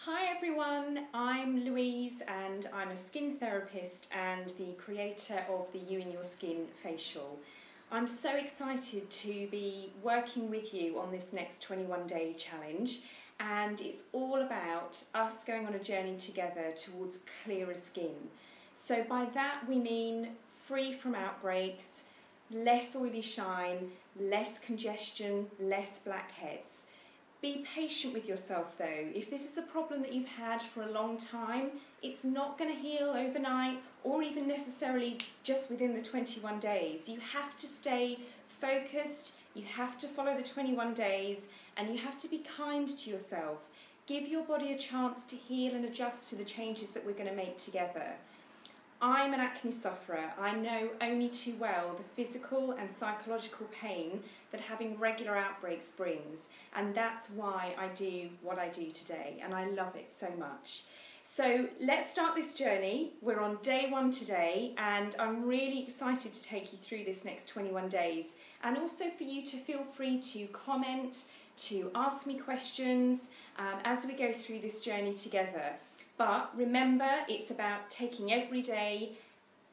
Hi everyone, I'm Louise and I'm a skin therapist and the creator of the You and Your Skin facial. I'm so excited to be working with you on this next 21-day challenge, and it's all about us going on a journey together towards clearer skin. So by that we mean free from outbreaks, less oily shine, less congestion, less blackheads. Be patient with yourself though. If this is a problem that you've had for a long time, it's not going to heal overnight or even necessarily just within the 21 days. You have to stay focused, you have to follow the 21 days, and you have to be kind to yourself. Give your body a chance to heal and adjust to the changes that we're going to make together. I'm an acne sufferer. I know only too well the physical and psychological pain that having regular outbreaks brings, and that's why I do what I do today, and I love it so much. So let's start this journey. We're on day 1 today, and I'm really excited to take you through this next 21 days, and also for you to feel free to comment, to ask me questions as we go through this journey together. But remember, it's about taking every day,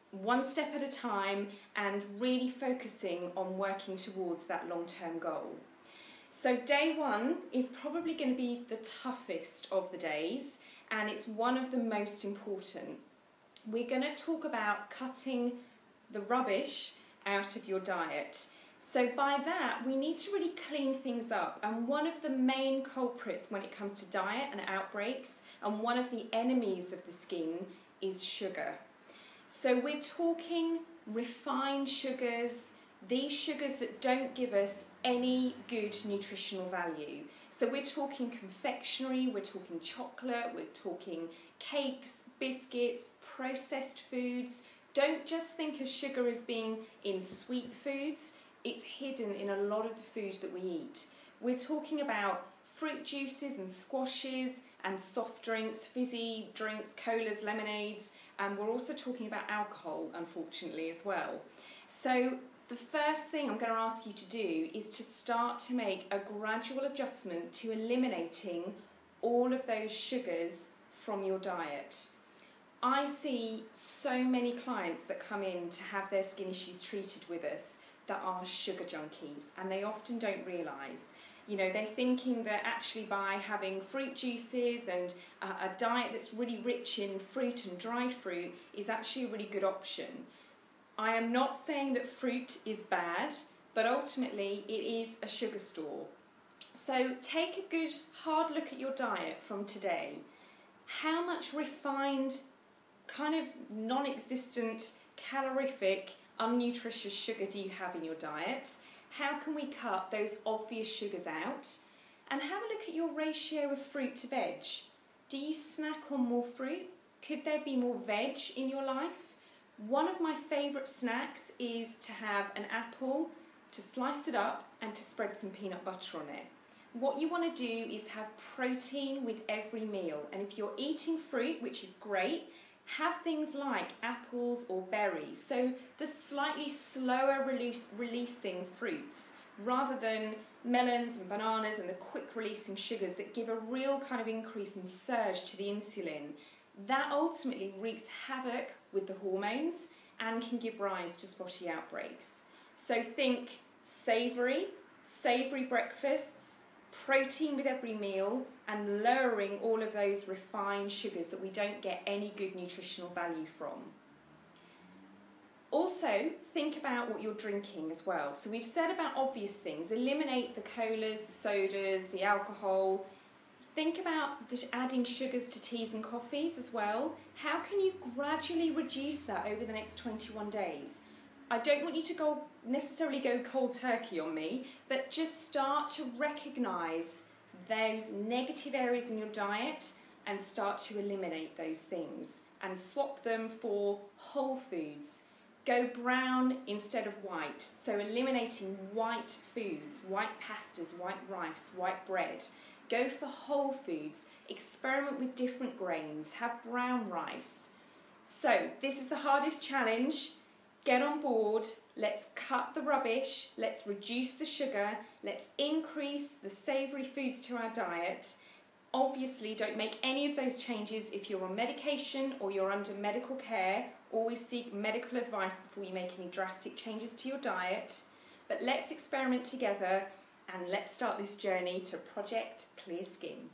one step at a time, and really focusing on working towards that long-term goal. So day 1 is probably going to be the toughest of the days, and it's one of the most important. We're going to talk about cutting the rubbish out of your diet. So by that, we need to really clean things up, and one of the main culprits when it comes to diet and outbreaks, and one of the enemies of the skin, is sugar. So we're talking refined sugars, these sugars that don't give us any good nutritional value. So we're talking confectionery, we're talking chocolate, we're talking cakes, biscuits, processed foods. Don't just think of sugar as being in sweet foods. It's hidden in a lot of the foods that we eat. We're talking about fruit juices and squashes and soft drinks, fizzy drinks, colas, lemonades, and we're also talking about alcohol, unfortunately, as well. So the first thing I'm going to ask you to do is to start to make a gradual adjustment to eliminating all of those sugars from your diet. I see so many clients that come in to have their skin issues treated with us that are sugar junkies, and they often don't realise. You know, they're thinking that actually by having fruit juices and a diet that's really rich in fruit and dried fruit is actually a really good option. I am not saying that fruit is bad, but ultimately it is a sugar store. So take a good hard look at your diet from today. How much refined, kind of non-existent, calorific, unnutritious sugar do you have in your diet? How can we cut those obvious sugars out? And have a look at your ratio of fruit to veg. Do you snack on more fruit? Could there be more veg in your life? One of my favourite snacks is to have an apple, to slice it up and to spread some peanut butter on it. What you want to do is have protein with every meal, and if you're eating fruit, which is great, have things like apples or berries, so the slightly slower releasing fruits, rather than melons and bananas and the quick releasing sugars that give a real kind of increase and surge to the insulin. That ultimately wreaks havoc with the hormones and can give rise to spotty outbreaks. So think savoury breakfasts, protein with every meal, and lowering all of those refined sugars that we don't get any good nutritional value from. Also, think about what you're drinking as well. So we've said about obvious things. Eliminate the colas, the sodas, the alcohol. Think about adding sugars to teas and coffees as well. How can you gradually reduce that over the next 21 days? I don't want you to necessarily go cold turkey on me, but just start to recognise those negative areas in your diet and start to eliminate those things and swap them for whole foods. Go brown instead of white, so eliminating white foods, white pastas, white rice, white bread. Go for whole foods, experiment with different grains, have brown rice. So this is the hardest challenge. Get on board, let's cut the rubbish, let's reduce the sugar, let's increase the savoury foods to our diet, Obviously, don't make any of those changes if you're on medication or you're under medical care. Always seek medical advice before you make any drastic changes to your diet. But let's experiment together and let's start this journey to Project Clear Skin.